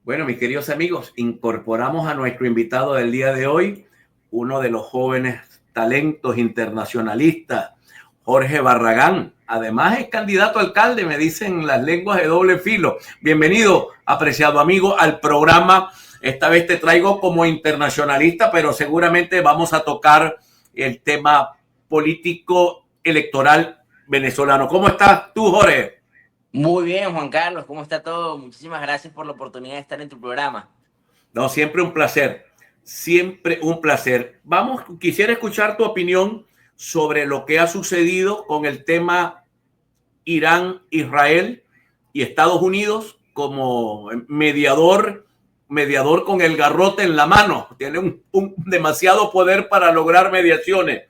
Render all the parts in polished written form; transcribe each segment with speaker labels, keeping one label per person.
Speaker 1: Bueno, mis queridos amigos, incorporamos a nuestro invitado del día de hoy, uno de los jóvenes talentos internacionalistas, Jorge Barragán. Además es candidato a alcalde, me dicen las lenguas de doble filo. Bienvenido, apreciado amigo, al programa. Esta vez te traigo como internacionalista, pero seguramente vamos a tocar el tema político electoral venezolano. ¿Cómo estás tú, Jorge?
Speaker 2: Muy bien, Juan Carlos, ¿cómo está todo? Muchísimas gracias por la oportunidad de estar en tu programa.
Speaker 1: No, siempre un placer, siempre un placer. Vamos, quisiera escuchar tu opinión sobre lo que ha sucedido con el tema Irán, Israel y Estados Unidos como mediador con el garrote en la mano. Tiene un demasiado poder para lograr mediaciones.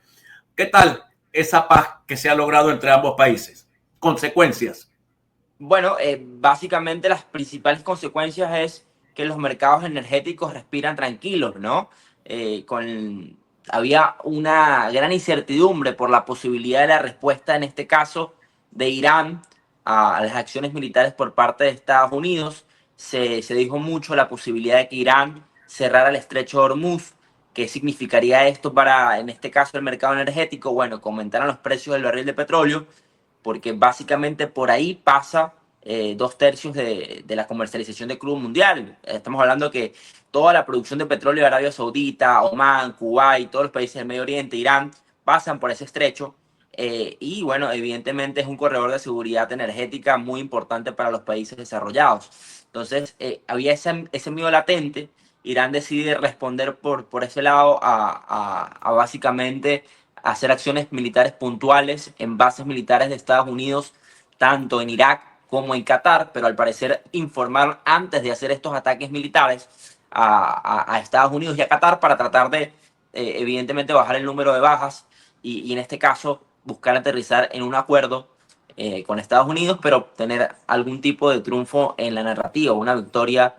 Speaker 1: ¿Qué tal esa paz que se ha logrado entre ambos países? Consecuencias.
Speaker 2: Bueno, básicamente las principales consecuencias es que los mercados energéticos respiran tranquilos, ¿no? Había una gran incertidumbre por la posibilidad de la respuesta, en este caso, de Irán a las acciones militares por parte de Estados Unidos. Se dijo mucho la posibilidad de que Irán cerrara el estrecho de Hormuz. ¿Qué significaría esto para, en este caso, el mercado energético? Bueno, que aumentaran los precios del barril de petróleo, porque básicamente por ahí pasa dos tercios de la comercialización de crudo mundial. Estamos hablando que toda la producción de petróleo de Arabia Saudita, Omán, Kuwait, todos los países del Medio Oriente, Irán, pasan por ese estrecho. Y bueno, evidentemente es un corredor de seguridad energética muy importante para los países desarrollados. Entonces, había ese miedo latente. Irán decide responder por ese lado a básicamente hacer acciones militares puntuales en bases militares de Estados Unidos, tanto en Irak como en Qatar, pero al parecer informaron antes de hacer estos ataques militares a Estados Unidos y a Qatar para tratar de, evidentemente, bajar el número de bajas y en este caso buscar aterrizar en un acuerdo con Estados Unidos, pero tener algún tipo de triunfo en la narrativa, una victoria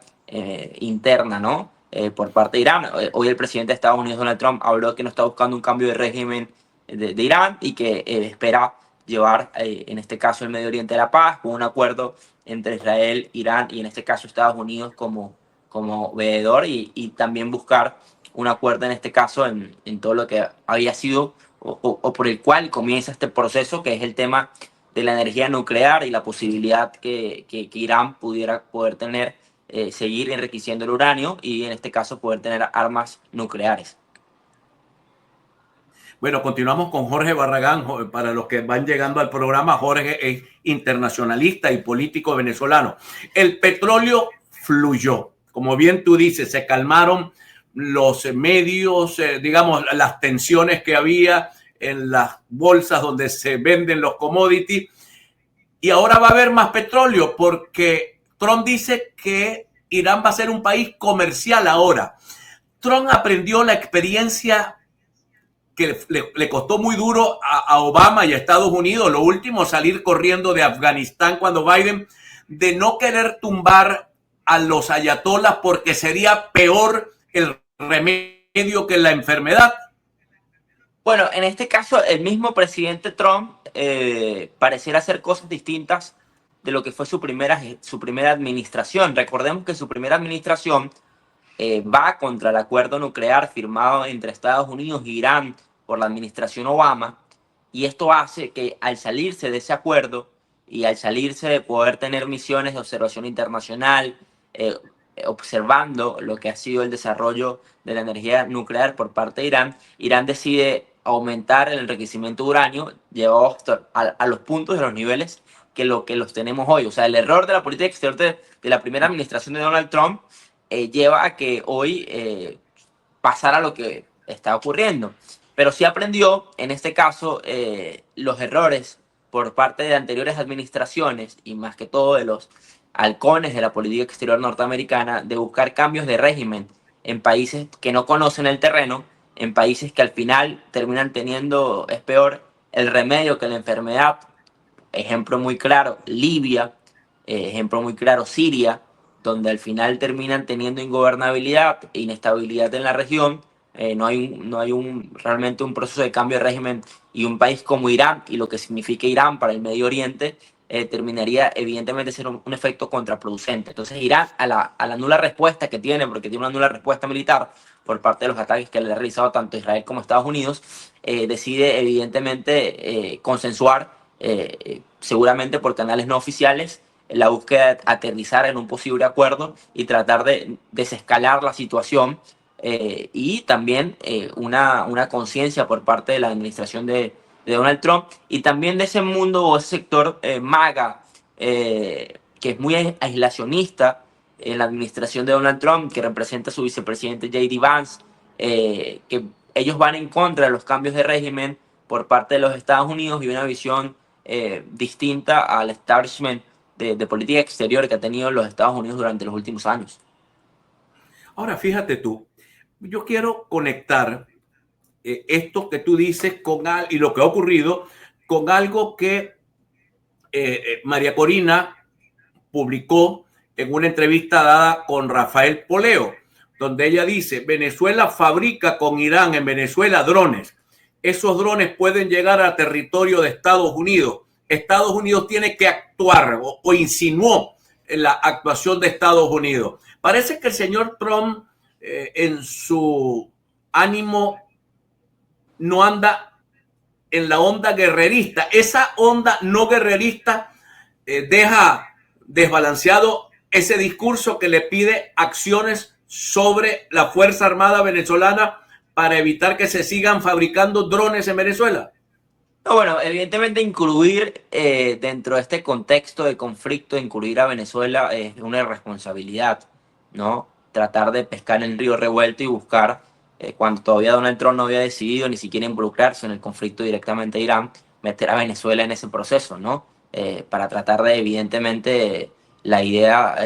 Speaker 2: interna, ¿no? Por parte de Irán. Hoy el presidente de Estados Unidos, Donald Trump, habló que no está buscando un cambio de régimen de Irán y que espera llevar, en este caso, el Medio Oriente a la paz, con un acuerdo entre Israel, Irán y, en este caso, Estados Unidos como veedor y también buscar un acuerdo, en este caso, en todo lo que había sido o por el cual comienza este proceso, que es el tema de la energía nuclear y la posibilidad que Irán pudiera poder tener, seguir enriqueciendo el uranio y en este caso poder tener armas nucleares.
Speaker 1: Bueno, continuamos con Jorge Barragán. Para los que van llegando al programa, Jorge es internacionalista y político venezolano. El petróleo fluyó. Como bien tú dices, se calmaron los medios, digamos, las tensiones que había en las bolsas donde se venden los commodities. Y ahora va a haber más petróleo porque Trump dice que Irán va a ser un país comercial ahora. Trump aprendió la experiencia que le costó muy duro a Obama y a Estados Unidos, lo último, salir corriendo de Afganistán cuando Biden, de no querer tumbar a los ayatolas porque sería peor el remedio que la enfermedad.
Speaker 2: Bueno, en este caso, el mismo presidente Trump pareciera hacer cosas distintas de lo que fue su primera administración. Recordemos que su primera administración va contra el acuerdo nuclear firmado entre Estados Unidos e Irán por la administración Obama, y esto hace que al salirse de ese acuerdo y al salirse de poder tener misiones de observación internacional, eh, observando lo que ha sido el desarrollo de la energía nuclear por parte de Irán, Irán decide aumentar el enriquecimiento de uranio, llevado a los puntos, de los niveles que los tenemos hoy. O sea, el error de la política exterior de la primera administración de Donald Trump lleva a que hoy pasara lo que está ocurriendo. Pero sí aprendió, en este caso, los errores por parte de anteriores administraciones y más que todo de los halcones de la política exterior norteamericana, de buscar cambios de régimen en países que no conocen el terreno, en países que al final terminan teniendo, es peor, el remedio que la enfermedad. Ejemplo muy claro, Libia, ejemplo muy claro, Siria, donde al final terminan teniendo ingobernabilidad e inestabilidad en la región. No hay realmente un proceso de cambio de régimen, y un país como Irán y lo que significa Irán para el Medio Oriente terminaría evidentemente ser un efecto contraproducente. Entonces Irán, a la nula respuesta que tiene, porque tiene una nula respuesta militar por parte de los ataques que le ha realizado tanto Israel como Estados Unidos, decide evidentemente consensuar, seguramente por canales no oficiales, la búsqueda de aterrizar en un posible acuerdo y tratar de desescalar la situación, y también una conciencia por parte de la administración de Donald Trump y también de ese mundo o ese sector MAGA, que es muy aislacionista en la administración de Donald Trump, que representa a su vicepresidente J.D. Vance, que ellos van en contra de los cambios de régimen por parte de los Estados Unidos y una visión distinta al establishment de política exterior que ha tenido los Estados Unidos durante los últimos años.
Speaker 1: Ahora, fíjate tú, yo quiero conectar esto que tú dices y lo que ha ocurrido con algo que María Corina publicó en una entrevista dada con Rafael Poleo, donde ella dice: Venezuela fabrica con Irán en Venezuela drones. Esos drones pueden llegar a territorio de Estados Unidos. Estados Unidos tiene que actuar, o insinuó la actuación de Estados Unidos. Parece que el señor Trump, en su ánimo, no anda en la onda guerrerista. Esa onda no guerrerista deja desbalanceado ese discurso que le pide acciones sobre la Fuerza Armada venezolana para evitar que se sigan fabricando drones en Venezuela.
Speaker 2: No, bueno, evidentemente incluir dentro de este contexto de conflicto, incluir a Venezuela es una irresponsabilidad, ¿no? Tratar de pescar en el río revuelto y buscar, cuando todavía Donald Trump no había decidido ni siquiera involucrarse en el conflicto directamente de Irán, meter a Venezuela en ese proceso, ¿no? Para tratar de, evidentemente, la idea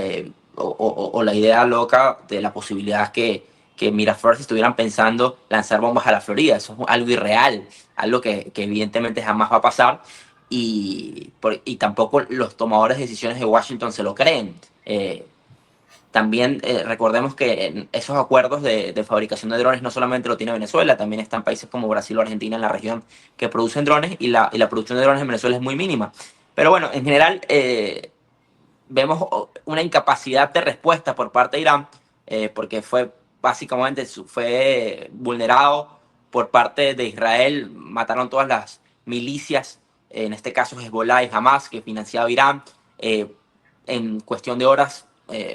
Speaker 2: o la idea loca de la posibilidad que Miraflores estuvieran pensando lanzar bombas a la Florida. Eso es algo irreal, algo que evidentemente jamás va a pasar, y tampoco los tomadores de decisiones de Washington se lo creen. También recordemos que esos acuerdos de fabricación de drones no solamente lo tiene Venezuela, también están países como Brasil o Argentina en la región que producen drones, y la producción de drones en Venezuela es muy mínima. Pero bueno, en general vemos una incapacidad de respuesta por parte de Irán, porque fue vulnerado por parte de Israel. Mataron todas las milicias, en este caso Hezbollah y Hamas, que financiaba Irán. En cuestión de horas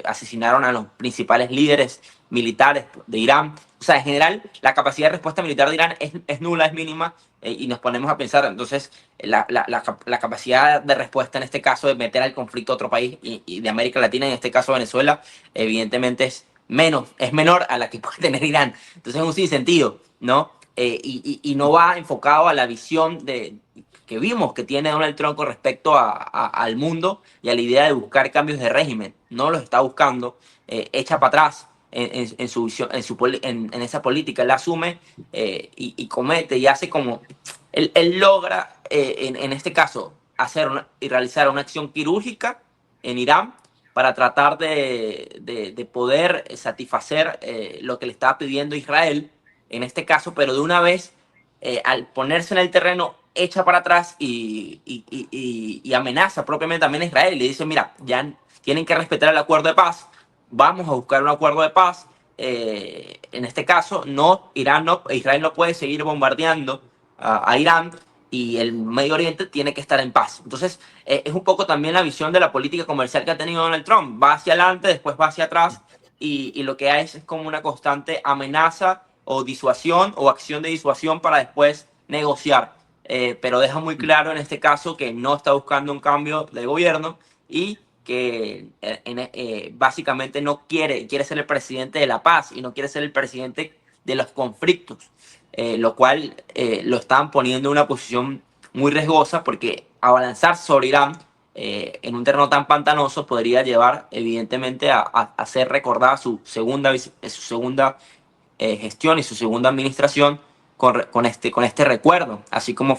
Speaker 2: asesinaron a los principales líderes militares de Irán. O sea, en general, la capacidad de respuesta militar de Irán es nula, es mínima, y nos ponemos a pensar, entonces, la capacidad de respuesta en este caso de meter al conflicto a otro país y de América Latina, en este caso Venezuela, evidentemente es menor a la que puede tener Irán. Entonces es un sinsentido, ¿no? Y no va enfocado a la visión que vimos que tiene Donald Trump con respecto al mundo y a la idea de buscar cambios de régimen. No los está buscando, echa para atrás en su visión, en esa política. Él asume y comete y hace como... Él logra, en este caso, y realizar una acción quirúrgica en Irán para tratar de poder satisfacer lo que le estaba pidiendo Israel, en este caso, pero de una vez, al ponerse en el terreno, echa para atrás y amenaza propiamente también a Israel. Le dice: mira, ya tienen que respetar el acuerdo de paz, vamos a buscar un acuerdo de paz. En este caso, Israel no puede seguir bombardeando a Irán, y el Medio Oriente tiene que estar en paz. Entonces, es un poco también la visión de la política comercial que ha tenido Donald Trump. Va hacia adelante, después va hacia atrás, y lo que hay es como una constante amenaza o disuasión o acción de disuasión para después negociar. Pero deja muy claro en este caso que no está buscando un cambio de gobierno y que básicamente no quiere ser el presidente de la paz y no quiere ser el presidente de los conflictos, lo cual lo están poniendo en una posición muy riesgosa, porque abalanzar sobre Irán en un terreno tan pantanoso podría llevar evidentemente a ser recordada su segunda gestión y su segunda administración con este recuerdo, así como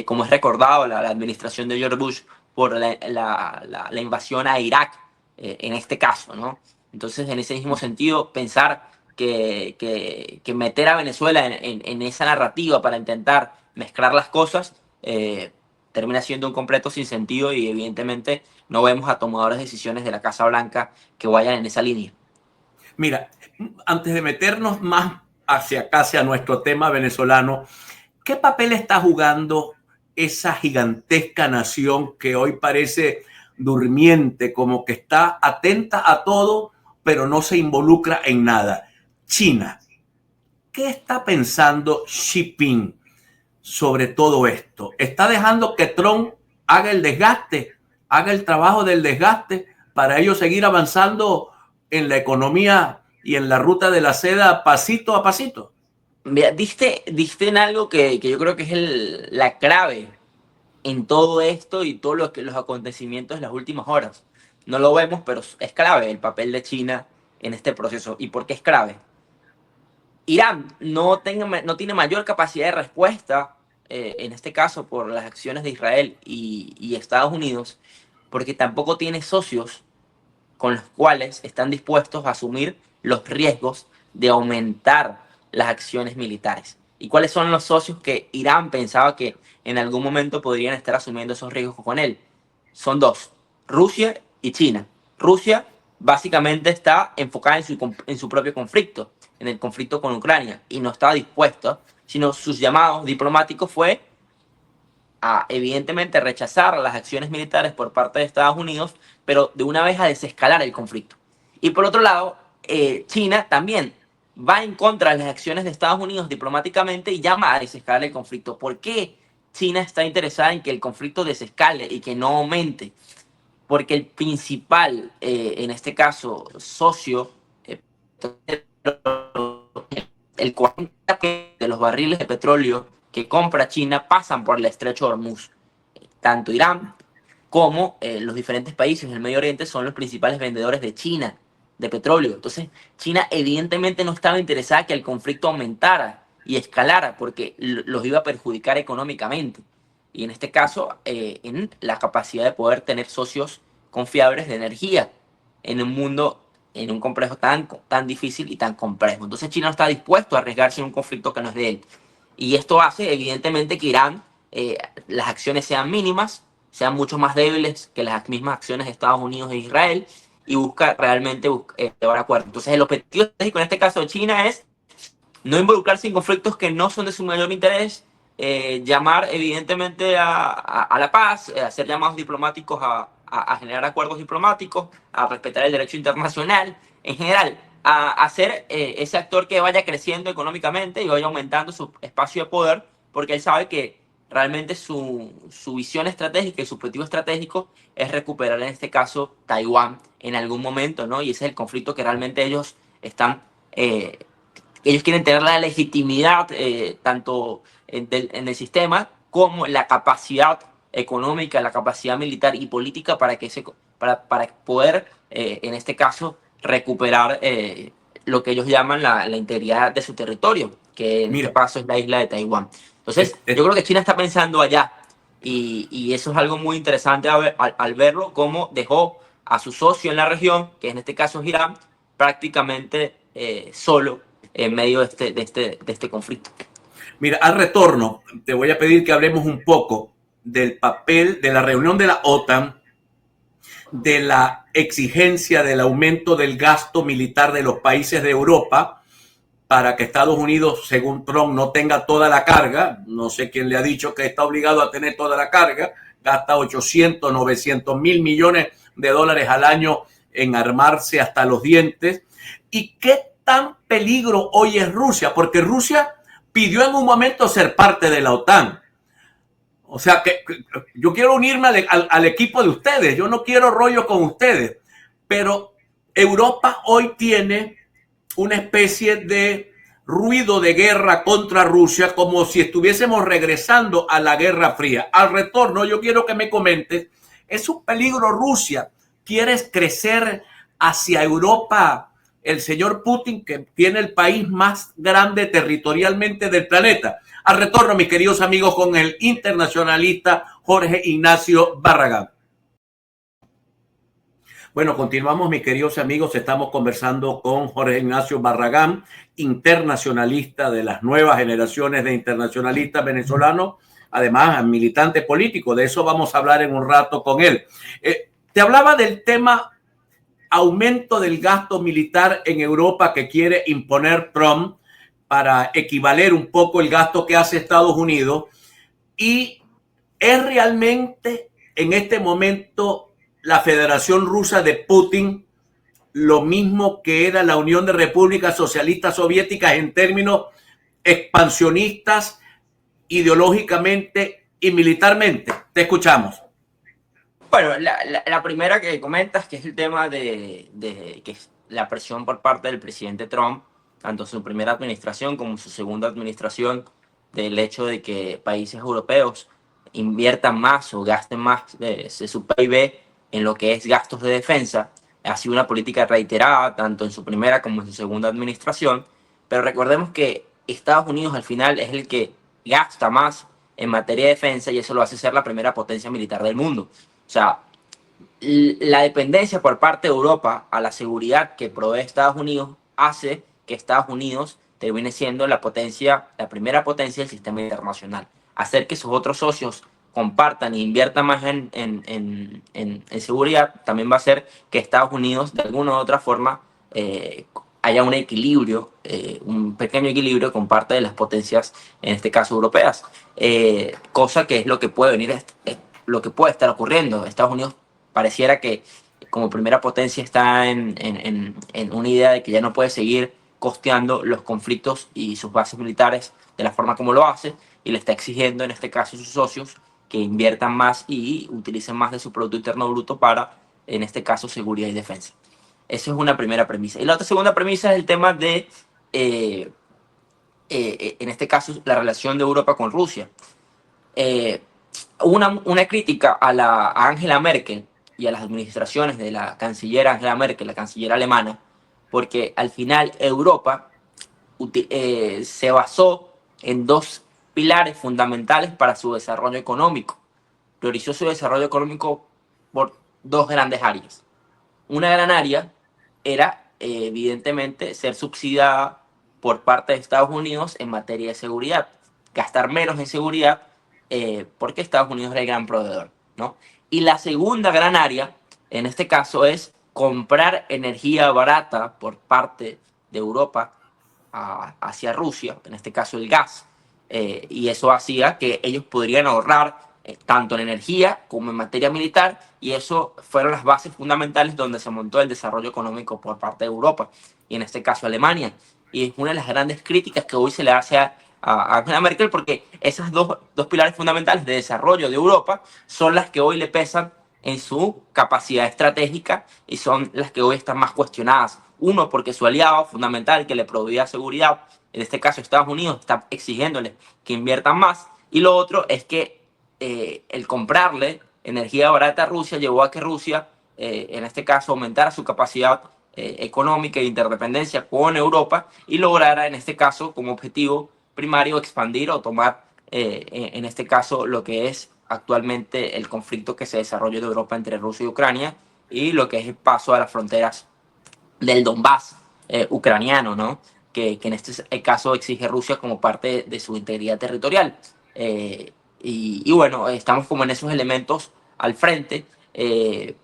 Speaker 2: como es recordado la administración de George Bush por la invasión a Irak, en este caso, ¿no? Entonces, en ese mismo sentido, pensar que meter a Venezuela en esa narrativa para intentar mezclar las cosas, termina siendo un completo sinsentido y evidentemente no vemos a tomadores de decisiones de la Casa Blanca que vayan en esa línea.
Speaker 1: Mira, antes de meternos más hacia acá, hacia nuestro tema venezolano, ¿qué papel está jugando esa gigantesca nación que hoy parece durmiente, como que está atenta a todo, pero no se involucra en nada? China. ¿Qué está pensando Xi Jinping sobre todo esto? ¿Está dejando que Trump haga el desgaste, haga el trabajo del desgaste para ellos seguir avanzando en la economía y en la ruta de la seda pasito a pasito?
Speaker 2: Mira, diste en algo que yo creo que es la clave en todo esto y todos los acontecimientos de las últimas horas. No lo vemos, pero es clave el papel de China en este proceso. ¿Y por qué es clave? Irán no tiene mayor capacidad de respuesta, en este caso por las acciones de Israel y Estados Unidos, porque tampoco tiene socios con los cuales están dispuestos a asumir los riesgos de aumentar las acciones militares. ¿Y cuáles son los socios que Irán pensaba que en algún momento podrían estar asumiendo esos riesgos con él? Son dos, Rusia y China. Rusia básicamente está enfocada en su propio conflicto, en el conflicto con Ucrania, y no estaba dispuesto, sino sus llamados diplomáticos fue a evidentemente rechazar las acciones militares por parte de Estados Unidos, pero de una vez a desescalar el conflicto. Y por otro lado, China también va en contra de las acciones de Estados Unidos diplomáticamente y llama a desescalar el conflicto. ¿Por qué China está interesada en que el conflicto desescale y que no aumente? Porque el principal, en este caso, socio, el 40% de los barriles de petróleo que compra China pasan por el estrecho de Hormuz. Tanto Irán como los diferentes países del Medio Oriente son los principales vendedores de China de petróleo. Entonces, China evidentemente no estaba interesada que el conflicto aumentara y escalara porque los iba a perjudicar económicamente. Y en este caso, en la capacidad de poder tener socios confiables de energía en un mundo, en un complejo tan difícil y tan complejo. Entonces China no está dispuesto a arriesgarse en un conflicto que no es de él. Y esto hace evidentemente que Irán, las acciones sean mínimas, sean mucho más débiles que las mismas acciones de Estados Unidos e Israel, y busca realmente llevar acuerdos. Entonces el objetivo estratégico en este caso de China es no involucrarse en conflictos que no son de su mayor interés, llamar evidentemente a la paz, hacer llamados diplomáticos a generar acuerdos diplomáticos, a respetar el derecho internacional, en general, a ser ese actor que vaya creciendo económicamente y vaya aumentando su espacio de poder, porque él sabe que realmente su visión estratégica y su objetivo estratégico es recuperar en este caso Taiwán en algún momento, ¿no? Y ese es el conflicto que realmente ellos están... ellos quieren tener la legitimidad tanto en el sistema como la capacidad económica, la capacidad militar y política para poder, en este caso, recuperar lo que ellos llaman la integridad de su territorio, que en este
Speaker 1: Mira,
Speaker 2: caso es la isla de Taiwán. Entonces, yo creo que China está pensando allá y eso es algo muy interesante al verlo, cómo dejó a su socio en la región, que en este caso es Irán, prácticamente solo en medio de este conflicto.
Speaker 1: mira, al retorno te voy a pedir que hablemos un poco del papel de la reunión de la OTAN, de la exigencia del aumento del gasto militar de los países de Europa para que Estados Unidos, según Trump, no tenga toda la carga. No sé quién le ha dicho que está obligado a tener toda la carga. Gasta 800, 900 mil millones de dólares al año en armarse hasta los dientes. ¿Y qué tan peligro hoy es Rusia? Porque Rusia pidió en un momento ser parte de la OTAN. O sea que yo quiero unirme al equipo de ustedes. Yo no quiero rollo con ustedes. Pero Europa hoy tiene una especie de ruido de guerra contra Rusia, como si estuviésemos regresando a la Guerra Fría. Al retorno, yo quiero que me comentes, ¿es un peligro Rusia? ¿Quieres crecer hacia Europa el señor Putin, que tiene el país más grande territorialmente del planeta? Al retorno, mis queridos amigos, con el internacionalista Jorge Ignacio Barragán. Bueno, continuamos, mis queridos amigos. Estamos conversando con Jorge Ignacio Barragán, internacionalista de las nuevas generaciones de internacionalistas venezolanos, además militante político, de eso vamos a hablar en un rato con él. Te hablaba del tema aumento del gasto militar en Europa que quiere imponer Trump para equivaler un poco el gasto que hace Estados Unidos, y es realmente en este momento la Federación Rusa de Putin lo mismo que era la Unión de Repúblicas Socialistas Soviéticas en términos expansionistas, ideológicamente y militarmente. Te escuchamos.
Speaker 2: Bueno, la primera que comentas, que es el tema de que es la presión por parte del presidente Trump, tanto su primera administración como su segunda administración, del hecho de que países europeos inviertan más o gasten más de su PIB en lo que es gastos de defensa. Ha sido una política reiterada tanto en su primera como en su segunda administración, pero recordemos que Estados Unidos al final es el que gasta más en materia de defensa y eso lo hace ser la primera potencia militar del mundo. O sea, la dependencia por parte de Europa a la seguridad que provee Estados Unidos hace que Estados Unidos termine siendo la potencia, la primera potencia del sistema internacional. Hacer que sus otros socios compartan e inviertan más en seguridad también va a hacer que Estados Unidos de alguna u otra forma haya un equilibrio, un pequeño equilibrio con parte de las potencias, en este caso europeas, cosa que es lo que puede venir, lo que puede estar ocurriendo. Estados Unidos pareciera que como primera potencia está en una idea de que ya no puede seguir costeando los conflictos y sus bases militares de la forma como lo hace, y le está exigiendo en este caso a sus socios que inviertan más y utilicen más de su Producto Interno Bruto para, en este caso, seguridad y defensa. Esa es una primera premisa. Y la otra segunda premisa es el tema de, en este caso, la relación de Europa con Rusia. Una crítica a Angela Merkel y a las administraciones de la canciller Angela Merkel, la canciller alemana, porque al final Europa se basó en dos pilares fundamentales para su desarrollo económico. Priorizó su desarrollo económico por dos grandes áreas. Una gran área era, evidentemente, ser subsidiada por parte de Estados Unidos en materia de seguridad, gastar menos en seguridad, porque Estados Unidos era el gran proveedor, ¿no? Y la segunda gran área, en este caso, es comprar energía barata por parte de Europa hacia Rusia, en este caso el gas, y eso hacía que ellos podrían ahorrar tanto en energía como en materia militar, y eso fueron las bases fundamentales donde se montó el desarrollo económico por parte de Europa, y en este caso Alemania. Y es una de las grandes críticas que hoy se le hace a Angela Merkel, porque esas dos pilares fundamentales de desarrollo de Europa son las que hoy le pesan en su capacidad estratégica y son las que hoy están más cuestionadas. Uno, porque su aliado fundamental que le proveía seguridad, en este caso Estados Unidos, está exigiéndole que inviertan más. Y lo otro es que el comprarle energía barata a Rusia llevó a que Rusia, en este caso, aumentara su capacidad económica e interdependencia con Europa y lograra, en este caso, como objetivo primario, expandir o tomar, en este caso, lo que es actualmente el conflicto que se desarrolla en Europa entre Rusia y Ucrania y lo que es el paso a las fronteras del Donbass ucraniano, ¿no? Que en este caso exige Rusia como parte de su integridad territorial. Y bueno, estamos como en esos elementos al frente.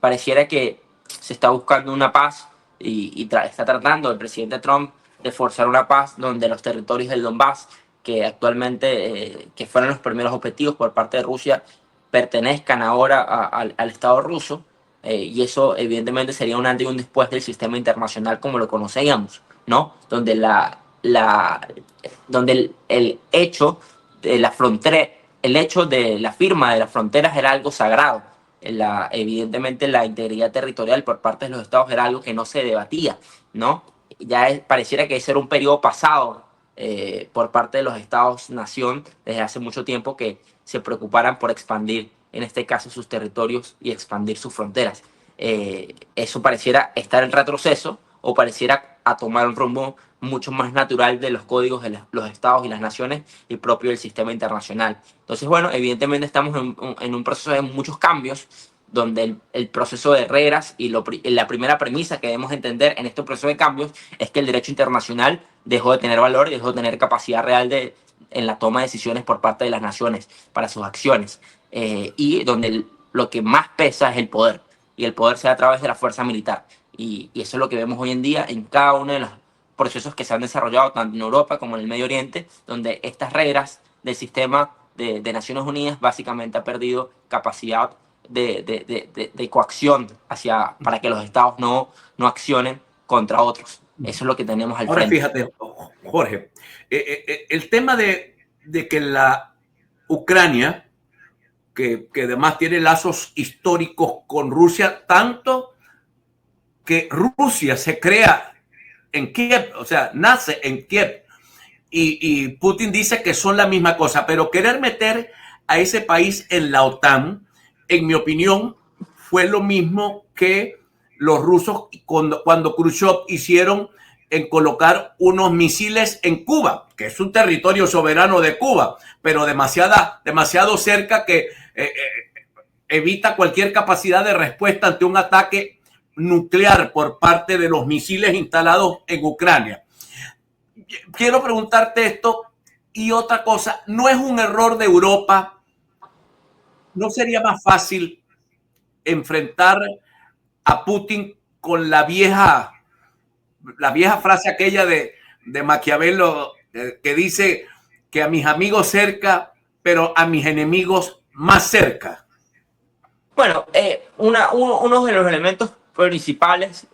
Speaker 2: Pareciera que se está buscando una paz y está tratando el presidente Trump de forzar una paz donde los territorios del Donbass, que actualmente, que fueron los primeros objetivos por parte de Rusia, pertenezcan ahora al Estado ruso. Y eso evidentemente sería un antes y un después del sistema internacional como lo conocíamos, ¿no? Donde, donde el hecho de la frontera, el hecho de la firma de las fronteras era algo sagrado. Evidentemente la integridad territorial por parte de los estados era algo que no se debatía, ¿no? Ya pareciera que ese era un periodo pasado por parte de los estados-nación desde hace mucho tiempo, que se preocuparan por expandir, en este caso, sus territorios y expandir sus fronteras. Eso pareciera estar en retroceso o pareciera a tomar un rumbo mucho más natural de los códigos de los estados y las naciones y propio del sistema internacional. Entonces, bueno, evidentemente estamos en un proceso de muchos cambios, donde el proceso de reglas y la primera premisa que debemos entender en este proceso de cambios es que el derecho internacional dejó de tener valor y dejó de tener capacidad real de en la toma de decisiones por parte de las naciones para sus acciones, y donde lo que más pesa es el poder, y el poder se da a través de la fuerza militar. Y eso es lo que vemos hoy en día en cada uno de los procesos que se han desarrollado tanto en Europa como en el Medio Oriente, donde estas reglas del sistema de Naciones Unidas básicamente ha perdido capacidad de coacción para que los estados no accionen contra otros. Eso es lo que tenemos al
Speaker 1: Ahora
Speaker 2: frente.
Speaker 1: fíjate, Jorge, el tema de que la Ucrania, que además tiene lazos históricos con Rusia, tanto que Rusia se crea en Kiev, o sea, nace en Kiev, y Putin dice que son la misma cosa, pero querer meter a ese país en la OTAN, en mi opinión, fue lo mismo que los rusos cuando Khrushchev hicieron en colocar unos misiles en Cuba, que es un territorio soberano de Cuba, pero demasiado cerca que evita cualquier capacidad de respuesta ante un ataque nuclear por parte de los misiles instalados en Ucrania. Quiero preguntarte esto y otra cosa, ¿no es un error de Europa? ¿No sería más fácil enfrentar a Putin con la vieja frase aquella de Maquiavelo que dice que a mis amigos cerca, pero a mis enemigos más cerca?
Speaker 2: Bueno, uno de los elementos principales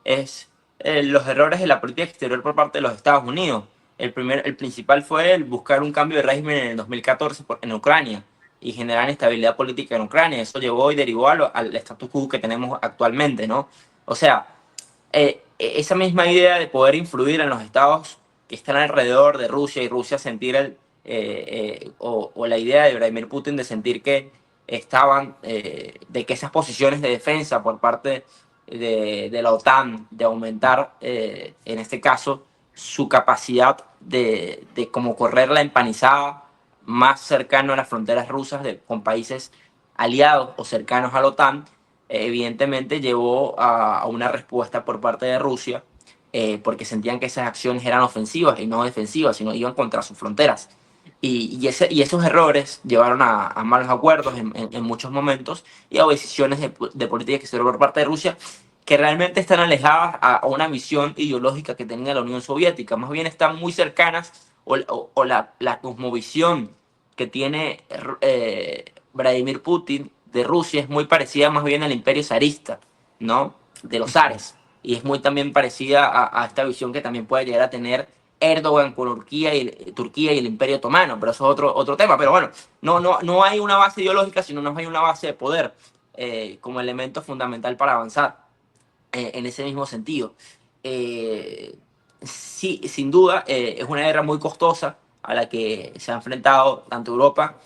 Speaker 2: es los errores de la política exterior por parte de los Estados Unidos. El principal fue el buscar un cambio de régimen en el 2014 en Ucrania y generar estabilidad política en Ucrania. Eso llevó y derivó al status quo que tenemos actualmente, ¿no? O sea, esa misma idea de poder influir en los estados que están alrededor de Rusia, y Rusia sentir o la idea de Vladimir Putin de sentir que de que esas posiciones de defensa por parte de la OTAN, de aumentar en este caso su capacidad de como correr la empanizada más cercano a las fronteras rusas con países aliados o cercanos a la OTAN, evidentemente llevó a una respuesta por parte de Rusia, porque sentían que esas acciones eran ofensivas y no defensivas, sino iban contra sus fronteras. Y esos errores llevaron a malos acuerdos en muchos momentos y a decisiones de política exterior por parte de Rusia que realmente están alejadas a una visión ideológica que tenía la Unión Soviética. Más bien están muy cercanas, o la cosmovisión que tiene Vladimir Putin de Rusia es muy parecida más bien al imperio zarista, ¿no? De los zares. Y es muy también parecida a esta visión que también puede llegar a tener Erdogan con Turquía y el Imperio Otomano, pero eso es otro tema. Pero bueno, no hay una base ideológica, sino no hay una base de poder como elemento fundamental para avanzar en ese mismo sentido. Sí, sin duda, es una guerra muy costosa a la que se ha enfrentado tanto Europa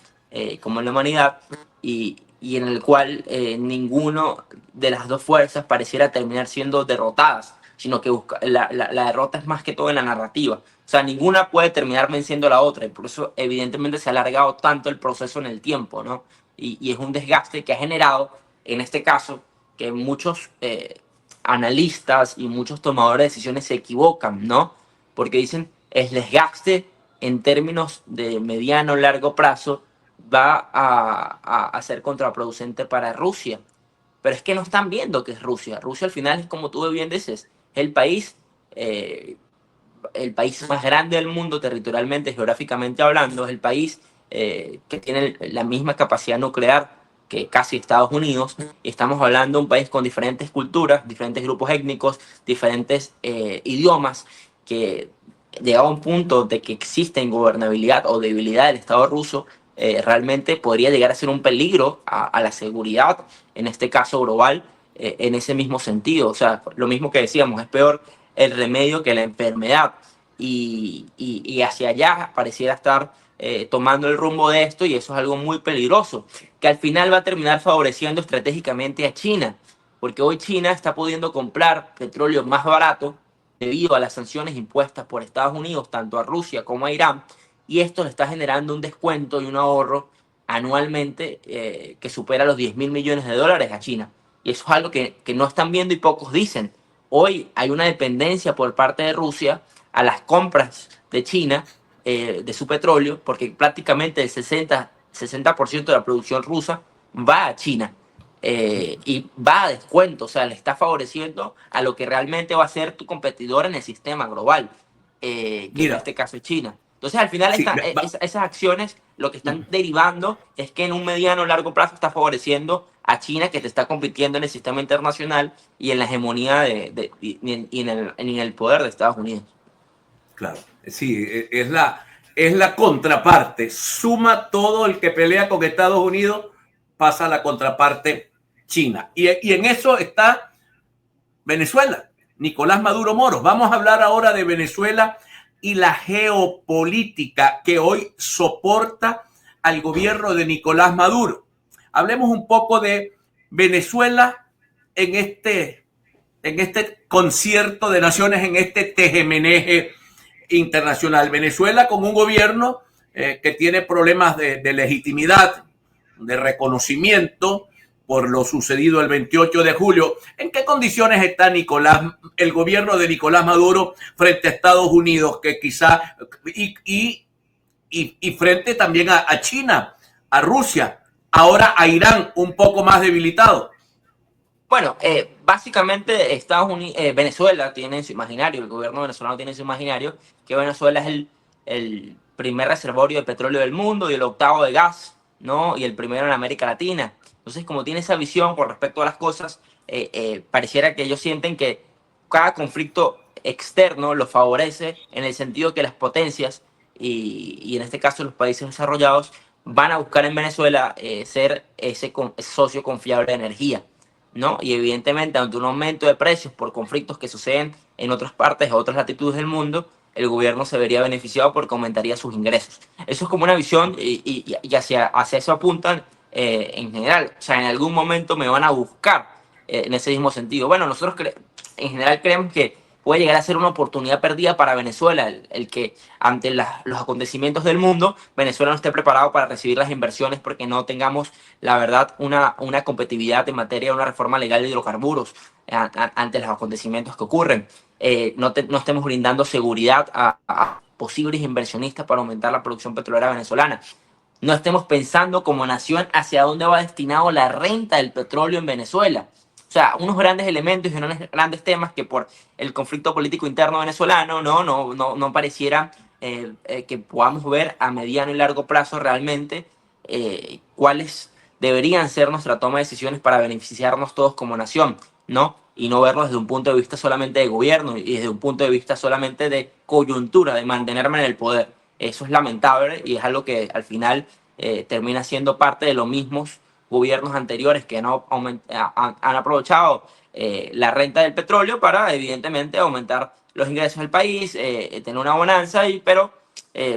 Speaker 2: como la humanidad, y en el cual ninguno de las dos fuerzas pareciera terminar siendo derrotadas, sino que la derrota es más que todo en la narrativa. O sea, ninguna puede terminar venciendo a la otra, y por eso evidentemente se ha alargado tanto el proceso en el tiempo, ¿no? Y es un desgaste que ha generado, en este caso, que muchos analistas y muchos tomadores de decisiones se equivocan, ¿no? Porque dicen, el desgaste en términos de mediano o largo plazo va a ser contraproducente para Rusia. Pero es que no están viendo que es Rusia. Rusia al final es, como tú bien dices, eh, el país más grande del mundo territorialmente, geográficamente hablando, es el país que tiene la misma capacidad nuclear que casi Estados Unidos, y estamos hablando de un país con diferentes culturas, diferentes grupos étnicos, diferentes idiomas, que llegado a un punto de que existe ingobernabilidad o debilidad del Estado ruso, realmente podría llegar a ser un peligro a la seguridad, en este caso global, en ese mismo sentido. O sea, lo mismo que decíamos, es peor el remedio que la enfermedad, y hacia allá pareciera estar tomando el rumbo de esto, y eso es algo muy peligroso, que al final va a terminar favoreciendo estratégicamente a China, porque hoy China está pudiendo comprar petróleo más barato debido a las sanciones impuestas por Estados Unidos tanto a Rusia como a Irán, y esto le está generando un descuento y un ahorro anualmente que supera los 10 mil millones de dólares a China. Y eso es algo que no están viendo y pocos dicen. Hoy hay una dependencia por parte de Rusia a las compras de China de su petróleo, porque prácticamente el 60% de la producción rusa va a China. Y va a descuento, o sea, le está favoreciendo a lo que realmente va a ser tu competidor en el sistema global, que en
Speaker 1: Mira,
Speaker 2: este caso es China. Entonces, al final,
Speaker 1: sí,
Speaker 2: esas acciones lo que están derivando es que en un mediano o largo plazo está favoreciendo a China, que te está compitiendo en el sistema internacional y en la hegemonía y en el poder de Estados Unidos.
Speaker 1: claro, sí, es la contraparte. Suma todo el que pelea con Estados Unidos, pasa a la contraparte China. Y en eso está Venezuela, Nicolás Maduro Moros. Vamos a hablar ahora de Venezuela y la geopolítica que hoy soporta al gobierno de Nicolás Maduro. Hablemos un poco de Venezuela en este concierto de naciones, en este tejemeneje internacional. Venezuela con un gobierno que tiene problemas de legitimidad, de reconocimiento por lo sucedido el 28 de julio. ¿En qué condiciones está el gobierno de Nicolás Maduro frente a Estados Unidos, que quizá y frente también a China, a Rusia, ahora a Irán un poco más debilitado?
Speaker 2: Bueno, básicamente Venezuela tiene en su imaginario, el gobierno venezolano tiene en su imaginario que Venezuela es el primer reservorio de petróleo del mundo y el octavo de gas, ¿no? Y el primero en América Latina. Entonces, como tiene esa visión con respecto a las cosas, pareciera que ellos sienten que cada conflicto externo los favorece en el sentido que las potencias y en este caso los países desarrollados van a buscar en Venezuela ser ese socio confiable de energía, ¿no? Y evidentemente, ante un aumento de precios por conflictos que suceden en otras partes o otras latitudes del mundo, el gobierno se vería beneficiado porque aumentaría sus ingresos. Eso es como una visión y hacia eso apuntan en general. O sea, en algún momento me van a buscar en ese mismo sentido. Bueno, nosotros en general creemos que puede llegar a ser una oportunidad perdida para Venezuela, el que ante los acontecimientos del mundo, Venezuela no esté preparado para recibir las inversiones porque no tengamos, la verdad, una competitividad en materia de una reforma legal de hidrocarburos ante los acontecimientos que ocurren. No estemos brindando seguridad a posibles inversionistas para aumentar la producción petrolera venezolana. No estemos pensando como nación hacia dónde va destinado la renta del petróleo en Venezuela. O sea, unos grandes elementos y unos grandes temas que por el conflicto político interno venezolano no pareciera que podamos ver a mediano y largo plazo realmente cuáles deberían ser nuestra toma de decisiones para beneficiarnos todos como nación, ¿no? Y no verlo desde un punto de vista solamente de gobierno y desde un punto de vista solamente de coyuntura, de mantenerme en el poder. Eso es lamentable y es algo que al final termina siendo parte de los mismos gobiernos anteriores que han aprovechado la renta del petróleo para evidentemente aumentar los ingresos del país, tener una bonanza, pero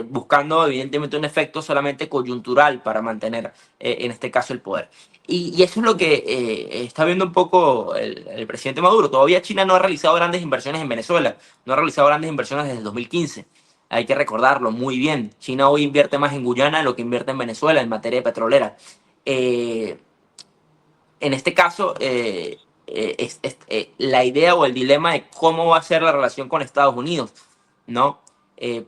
Speaker 2: buscando evidentemente un efecto solamente coyuntural para mantener en este caso el poder. Y eso es lo que está viendo un poco el presidente Maduro. Todavía China no ha realizado grandes inversiones en Venezuela, no ha realizado grandes inversiones desde el 2015. Hay que recordarlo muy bien. China hoy invierte más en Guyana de lo que invierte en Venezuela en materia petrolera. Eh, en este caso, la idea o el dilema de cómo va a ser la relación con Estados Unidos, ¿no?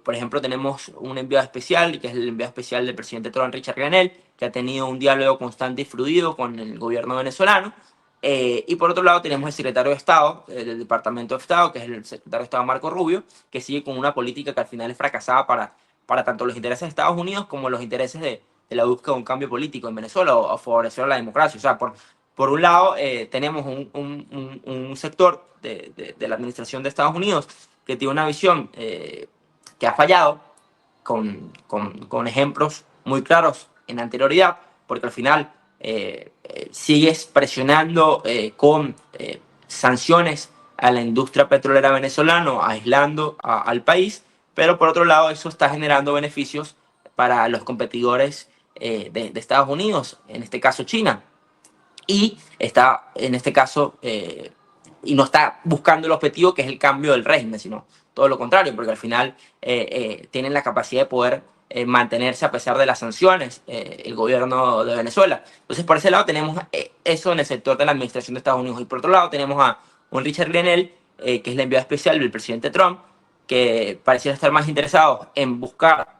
Speaker 2: Por ejemplo, tenemos un enviado especial, que es el enviado especial del presidente Trump, Richard Grenell, que ha tenido un diálogo constante y fluido con el gobierno venezolano. Y por otro lado tenemos el secretario de Estado del Departamento de Estado, que es el secretario de Estado Marco Rubio, que sigue con una política que al final es fracasada para tanto los intereses de Estados Unidos como los intereses de la búsqueda de un cambio político en Venezuela o favorecer la democracia. O sea, por un lado tenemos un sector de la administración de Estados Unidos que tiene una visión que ha fallado con ejemplos muy claros en anterioridad, porque al final sigues presionando con sanciones a la industria petrolera venezolana, aislando al país, pero por otro lado eso está generando beneficios para los competidores de Estados Unidos, en este caso China, y está en este caso y no está buscando el objetivo que es el cambio del régimen, sino todo lo contrario, porque al final tienen la capacidad de poder mantenerse a pesar de las sanciones el gobierno de Venezuela. Entonces, por ese lado tenemos eso en el sector de la administración de Estados Unidos. Y por otro lado tenemos a un Richard Grenell, que es el enviado especial del presidente Trump, que parecieran estar más interesados en buscar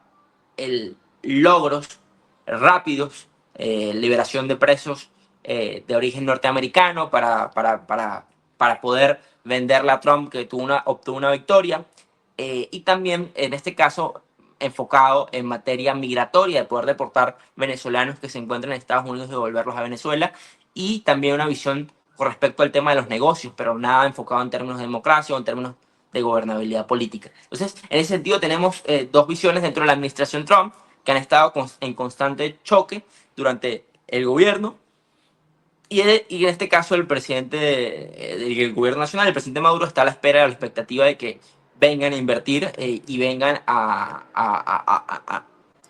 Speaker 2: logros rápidos, liberación de presos de origen norteamericano para poder venderle a Trump que obtuvo una victoria, y también en este caso enfocado en materia migratoria, de poder deportar venezolanos que se encuentran en Estados Unidos y devolverlos a Venezuela, y también una visión con respecto al tema de los negocios, pero nada enfocado en términos de democracia o en términos de gobernabilidad política. Entonces, en ese sentido tenemos dos visiones dentro de la administración Trump que han estado en constante choque durante el gobierno, y en este caso el presidente del gobierno nacional, el presidente Maduro, está a la espera, a la expectativa de que vengan a invertir y vengan a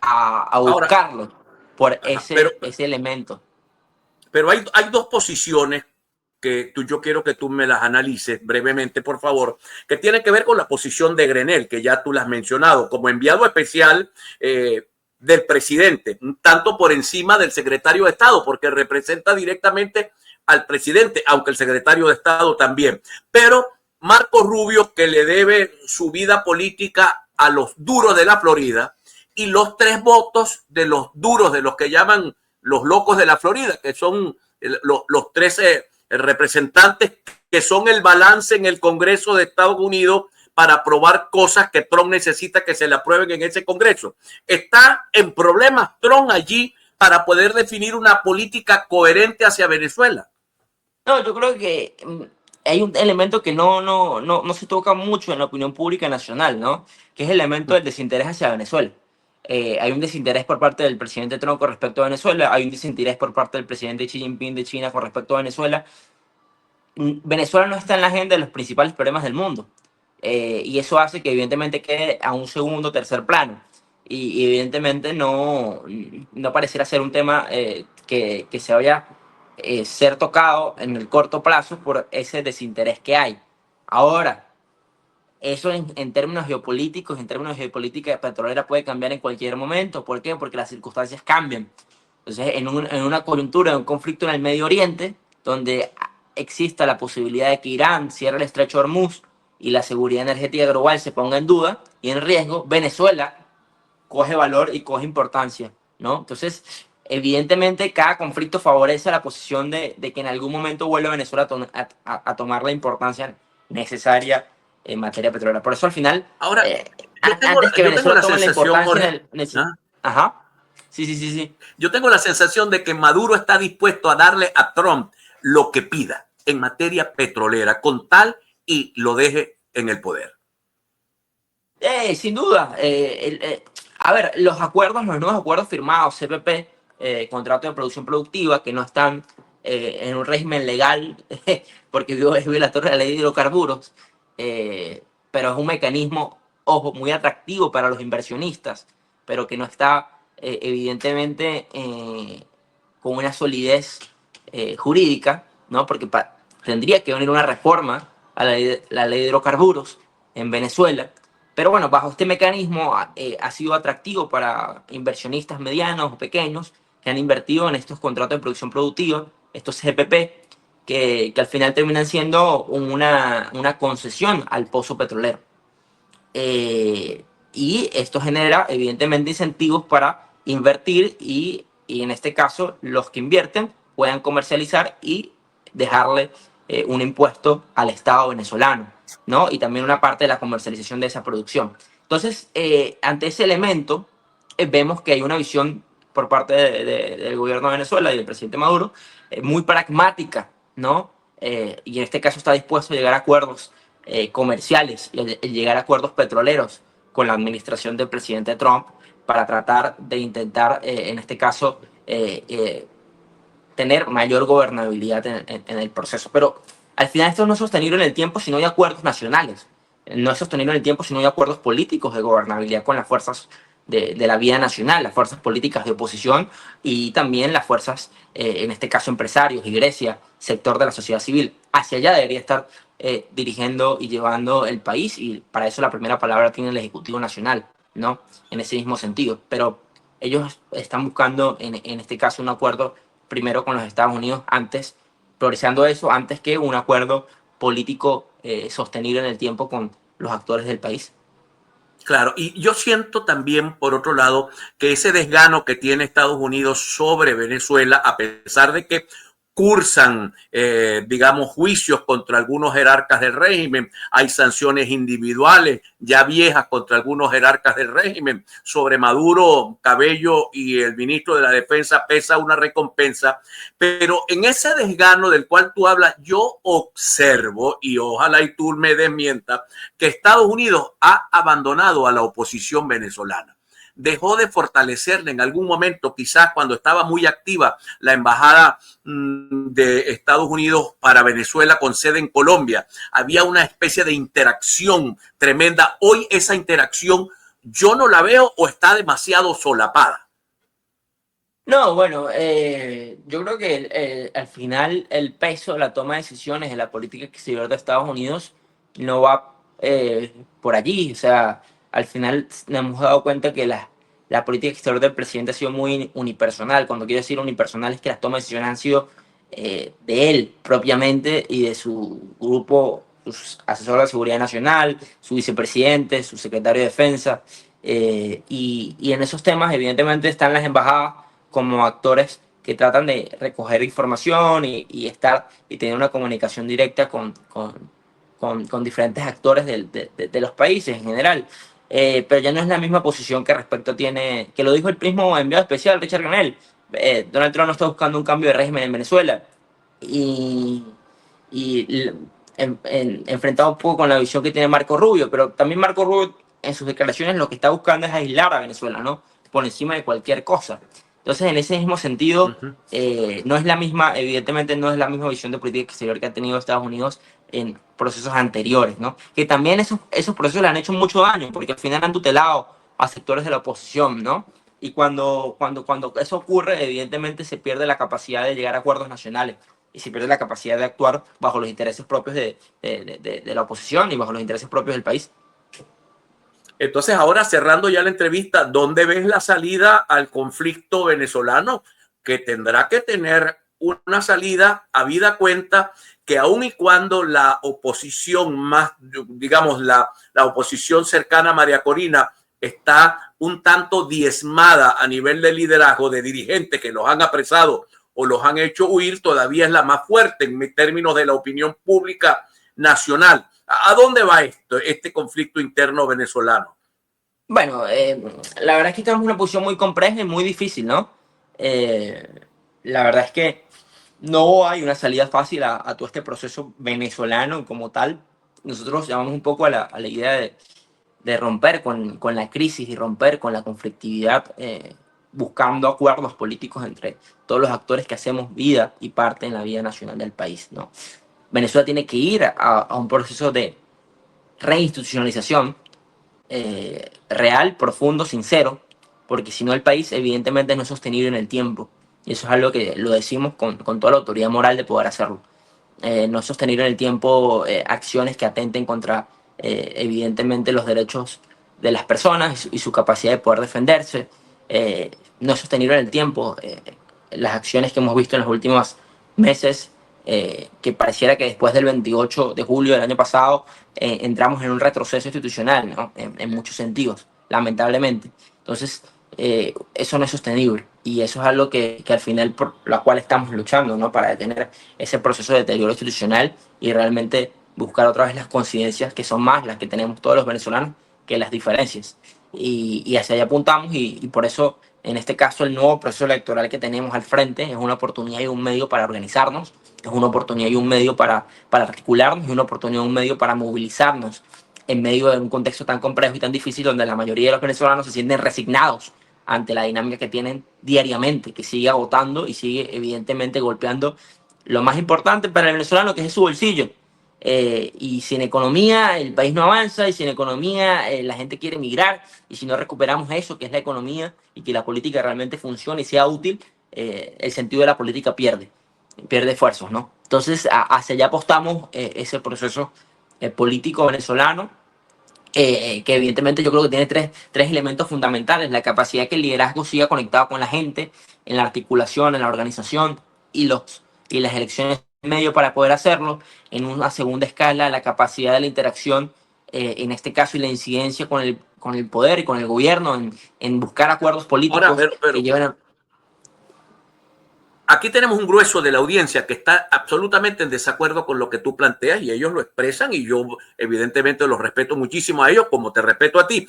Speaker 1: Ahora,
Speaker 2: buscarlo por
Speaker 1: ajá, pero,
Speaker 2: ese elemento.
Speaker 1: pero hay dos posiciones que yo quiero que tú me las analices brevemente, por favor, que tienen que ver con la posición de Grenell, que ya tú la has mencionado, como enviado especial del presidente, un tanto por encima del secretario de Estado, porque representa directamente al presidente, aunque el secretario de Estado también. Pero Marco Rubio, que le debe su vida política a los duros de la Florida, y los 3 votos de los duros, de los que llaman los locos de la Florida, que son los 13 representantes que son el balance en el Congreso de Estados Unidos para aprobar cosas que Trump necesita que se le aprueben en ese Congreso. Está en problemas Trump allí para poder definir una política coherente hacia Venezuela.
Speaker 2: No, yo creo que hay un elemento que no se toca mucho en la opinión pública nacional, ¿no? Que es el elemento del desinterés hacia Venezuela. Hay un desinterés por parte del presidente Trump con respecto a Venezuela, hay un desinterés por parte del presidente Xi Jinping de China con respecto a Venezuela. Venezuela no está en la agenda de los principales problemas del mundo, y eso hace que evidentemente quede a un segundo o tercer plano, y evidentemente no pareciera ser un tema que se vaya a ser tocado en el corto plazo por ese desinterés que hay. Ahora, eso en términos geopolíticos, en términos de geopolítica petrolera, puede cambiar en cualquier momento. ¿Por qué? Porque las circunstancias cambian. Entonces, en una coyuntura, en un conflicto en el Medio Oriente, donde exista la posibilidad de que Irán cierre el estrecho de Hormuz y la seguridad energética global se ponga en duda y en riesgo, Venezuela coge valor y coge importancia, ¿no? Entonces, evidentemente, cada conflicto favorece la posición de que en algún momento vuelva Venezuela a tomar la importancia necesaria en materia petrolera. Por eso, al final,
Speaker 1: Ahora,
Speaker 2: antes que
Speaker 1: yo tengo
Speaker 2: Venezuela
Speaker 1: la
Speaker 2: tome la
Speaker 1: sensación,
Speaker 2: importancia
Speaker 1: Jorge, ¿ah?
Speaker 2: Ajá. Sí, sí, sí, sí.
Speaker 1: Yo tengo la sensación de que Maduro está dispuesto a darle a Trump lo que pida en materia petrolera, con tal y lo deje en el poder.
Speaker 2: Sin duda. A ver, los nuevos acuerdos firmados, CPP, contrato de producción productiva, que no están en un régimen legal, porque es violatorio de la ley de hidrocarburos, pero es un mecanismo, ojo, muy atractivo para los inversionistas, pero que no está evidentemente con una solidez jurídica, ¿no? Porque tendría que venir una reforma a la ley de hidrocarburos en Venezuela. Pero bueno, bajo este mecanismo ha sido atractivo para inversionistas medianos o pequeños que han invertido en estos contratos de producción productiva, estos CPP, que al final terminan siendo una concesión al pozo petrolero. Y esto genera evidentemente incentivos para invertir y en este caso los que invierten puedan comercializar y dejarle un impuesto al Estado venezolano, ¿no? Y también una parte de la comercialización de esa producción. Entonces, ante ese elemento, vemos que hay una visión por parte del gobierno de Venezuela y del presidente Maduro muy pragmática, ¿no? Y en este caso está dispuesto a llegar a acuerdos comerciales y llegar a acuerdos petroleros con la administración del presidente Trump para tratar de intentar, en este caso, tener mayor gobernabilidad en el proceso. Pero al final esto no es sostenible en el tiempo si no hay acuerdos nacionales. No es sostenible en el tiempo si no hay acuerdos políticos de gobernabilidad con las fuerzas de la vida nacional, las fuerzas políticas de oposición y también las fuerzas, en este caso empresarios, iglesia, sector de la sociedad civil. Hacia allá debería estar dirigiendo y llevando el país, y para eso la primera palabra tiene el Ejecutivo Nacional, ¿no? En ese mismo sentido. Pero ellos están buscando, en este caso, un acuerdo primero con los Estados Unidos, antes, priorizando eso, antes que un acuerdo político sostenible en el tiempo con los actores del país.
Speaker 1: Claro, y yo siento también, por otro lado, que ese desgano que tiene Estados Unidos sobre Venezuela, a pesar de que cursan, digamos, juicios contra algunos jerarcas del régimen, hay sanciones individuales ya viejas contra algunos jerarcas del régimen, sobre Maduro, Cabello y el ministro de la Defensa pesa una recompensa, pero en ese desgano del cual tú hablas, yo observo, y ojalá y tú me desmientas, que Estados Unidos ha abandonado a la oposición venezolana. Dejó de fortalecerla en algún momento, quizás cuando estaba muy activa la embajada de Estados Unidos para Venezuela con sede en Colombia. Había una especie de interacción tremenda. Hoy esa interacción yo no la veo o está demasiado solapada.
Speaker 2: No, bueno, yo creo que al final el peso de la toma de decisiones en la política exterior de Estados Unidos no va por allí. O sea, al final nos hemos dado cuenta que la política exterior del presidente ha sido muy unipersonal. Cuando quiero decir unipersonal es que las tomas de decisiones han sido de él propiamente y de su grupo, sus asesores de seguridad nacional, su vicepresidente, su secretario de defensa. Y en esos temas, evidentemente, están las embajadas como actores que tratan de recoger información y estar y tener una comunicación directa con diferentes actores de los países en general. Pero ya no es la misma posición que respecto tiene, que lo dijo el mismo enviado especial, Richard Grenell. Donald Trump no está buscando un cambio de régimen en Venezuela. Y, y enfrentado un poco con la visión que tiene Marco Rubio, pero también Marco Rubio en sus declaraciones lo que está buscando es aislar a Venezuela, ¿no? Por encima de cualquier cosa. Entonces, en ese mismo sentido, no es la misma, evidentemente no es la misma visión de política exterior que ha tenido Estados Unidos en procesos anteriores, ¿no? Que también esos procesos le han hecho mucho daño, porque al final han tutelado a sectores de la oposición, ¿no? Y cuando eso ocurre, evidentemente se pierde la capacidad de llegar a acuerdos nacionales y se pierde la capacidad de actuar bajo los intereses propios de la oposición y bajo los intereses propios del país.
Speaker 1: Entonces, ahora cerrando ya la entrevista, ¿dónde ves la salida al conflicto venezolano? Que tendrá que tener una salida habida cuenta que aun y cuando la oposición más, digamos, la oposición cercana a María Corina está un tanto diezmada a nivel de liderazgo de dirigentes que los han apresado o los han hecho huir, todavía es la más fuerte en términos de la opinión pública nacional. ¿A dónde va este conflicto interno venezolano?
Speaker 2: Bueno, la verdad es que estamos en una posición muy compleja y muy difícil, ¿no? Eh, la verdad es que no hay una salida fácil a todo este proceso venezolano como tal. Nosotros llamamos un poco a la idea de romper con la crisis y romper con la conflictividad, buscando acuerdos políticos entre todos los actores que hacemos vida y parte en la vida nacional del país, ¿no? Venezuela tiene que ir a un proceso de reinstitucionalización real, profundo, sincero, porque si no el país evidentemente no es sostenible en el tiempo. Y eso es algo que lo decimos con toda la autoridad moral de poder hacerlo. No es sostenible en el tiempo acciones que atenten contra evidentemente los derechos de las personas y su capacidad de poder defenderse. No es sostenible en el tiempo las acciones que hemos visto en los últimos meses, que pareciera que después del 28 de julio del año pasado entramos en un retroceso institucional, ¿no? En muchos sentidos, lamentablemente. Entonces, eso no es sostenible y eso es algo que al final por la cual estamos luchando, ¿no? Para detener ese proceso de deterioro institucional y realmente buscar otra vez las coincidencias que son más las que tenemos todos los venezolanos que las diferencias. Y hacia allá apuntamos y por eso en este caso el nuevo proceso electoral que tenemos al frente es una oportunidad y un medio para organizarnos, es una oportunidad y un medio para articularnos y una oportunidad y un medio para movilizarnos en medio de un contexto tan complejo y tan difícil donde la mayoría de los venezolanos se sienten resignados ante la dinámica que tienen diariamente, que sigue agotando y sigue evidentemente golpeando lo más importante para el venezolano, que es su bolsillo. Y sin economía el país no avanza, y sin economía la gente quiere emigrar, y si no recuperamos eso, que es la economía, y que la política realmente funcione y sea útil, el sentido de la política pierde esfuerzos, ¿no? Entonces, hacia allá apostamos ese proceso político venezolano, que evidentemente yo creo que tiene tres elementos fundamentales: la capacidad de que el liderazgo siga conectado con la gente, en la articulación, en la organización y las elecciones medio para poder hacerlo; en una segunda escala, la capacidad de la interacción en este caso, y la incidencia con el poder y con el gobierno en buscar acuerdos políticos
Speaker 1: Ahora,
Speaker 2: que lleven a...
Speaker 1: aquí tenemos un grueso de la audiencia que está absolutamente en desacuerdo con lo que tú planteas y ellos lo expresan y yo evidentemente los respeto muchísimo a ellos como te respeto a ti.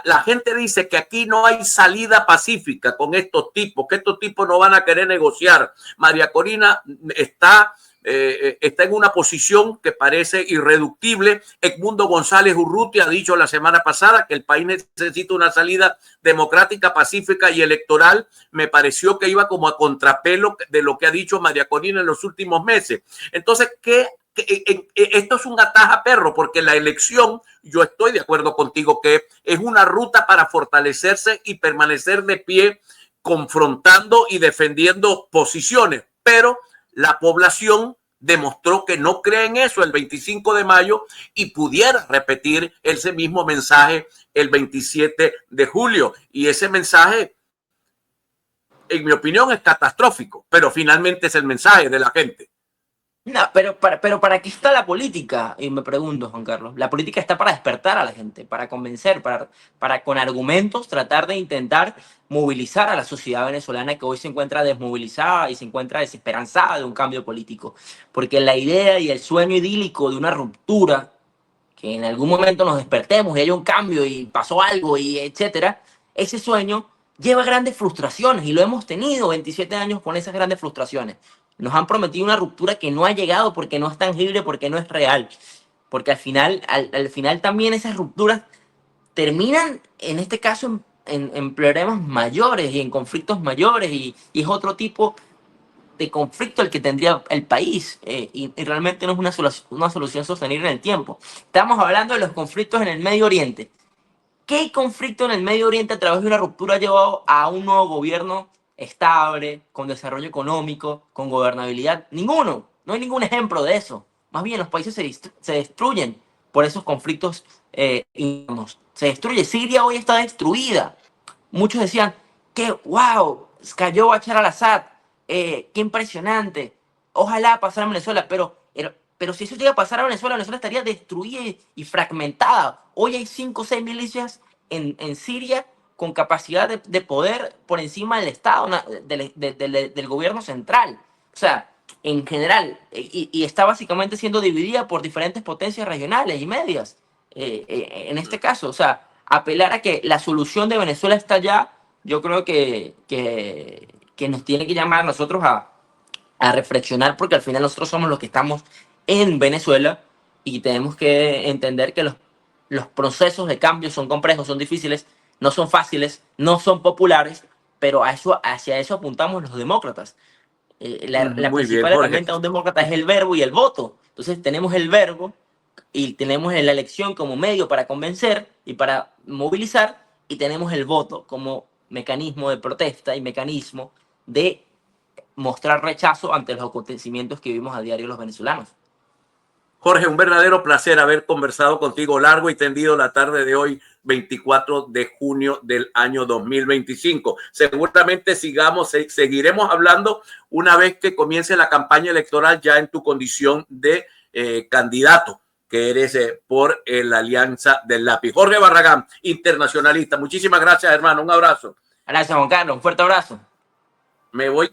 Speaker 1: La gente dice que aquí no hay salida pacífica con estos tipos, que estos tipos no van a querer negociar. María Corina está en una posición que parece irreductible. Edmundo González Urrutia ha dicho la semana pasada que el país necesita una salida democrática, pacífica y electoral. Me pareció que iba como a contrapelo de lo que ha dicho María Corina en los últimos meses. Entonces, esto es un ataja perro, porque la elección, yo estoy de acuerdo contigo que es una ruta para fortalecerse y permanecer de pie, confrontando y defendiendo posiciones, pero la población demostró que no cree en eso el 25 de mayo y pudiera repetir ese mismo mensaje el 27 de julio. Y ese mensaje, en mi opinión, es catastrófico, pero finalmente es el mensaje de la gente.
Speaker 2: No, pero ¿para qué está la política? Y me pregunto, Juan Carlos. La política está para despertar a la gente, para convencer, para con argumentos tratar de intentar movilizar a la sociedad venezolana que hoy se encuentra desmovilizada y se encuentra desesperanzada de un cambio político. Porque la idea y el sueño idílico de una ruptura, que en algún momento nos despertemos y haya un cambio y pasó algo y etcétera, ese sueño lleva grandes frustraciones y lo hemos tenido 27 años con esas grandes frustraciones. Nos han prometido una ruptura que no ha llegado porque no es tangible, porque no es real. Porque al final también esas rupturas terminan, en este caso, en problemas mayores y en conflictos mayores y es otro tipo de conflicto el que tendría el país y realmente no es una solución sostenible en el tiempo. Estamos hablando de los conflictos en el Medio Oriente. ¿Qué conflicto en el Medio Oriente a través de una ruptura ha llevado a un nuevo gobierno estable, con desarrollo económico, con gobernabilidad? Ninguno. No hay ningún ejemplo de eso. Más bien los países se destruyen por esos conflictos internos. Se destruye. Siria hoy está destruida. Muchos decían que, wow, cayó Bashar al-Assad, qué impresionante. Ojalá pasara a Venezuela, pero si eso llega a pasar a Venezuela, Venezuela estaría destruida y fragmentada. Hoy hay 5 o 6 milicias en Siria con capacidad de poder por encima del Estado, del gobierno central. O sea, en general, y está básicamente siendo dividida por diferentes potencias regionales y medias. En este caso, o sea, apelar a que la solución de Venezuela está allá, yo creo que nos tiene que llamar a nosotros a reflexionar, porque al final nosotros somos los que estamos en Venezuela y tenemos que entender que los procesos de cambio son complejos, son difíciles, no son fáciles, no son populares, pero hacia eso apuntamos los demócratas. La
Speaker 1: Muy bien,
Speaker 2: principal
Speaker 1: Jorge.
Speaker 2: herramienta de un demócrata es el verbo y el voto. Entonces tenemos el verbo y tenemos la elección como medio para convencer y para movilizar, y tenemos el voto como mecanismo de protesta y mecanismo de mostrar rechazo ante los acontecimientos que vivimos a diario los venezolanos.
Speaker 1: Jorge, un verdadero placer haber conversado contigo largo y tendido la tarde de hoy, 24 de junio del año 2025. Seguramente seguiremos hablando una vez que comience la campaña electoral ya en tu condición de candidato que eres por la Alianza del Lápiz. Jorge Barragán, internacionalista. Muchísimas gracias, hermano. Un abrazo.
Speaker 2: Gracias, Juan Carlos. Un fuerte abrazo.
Speaker 1: Me voy.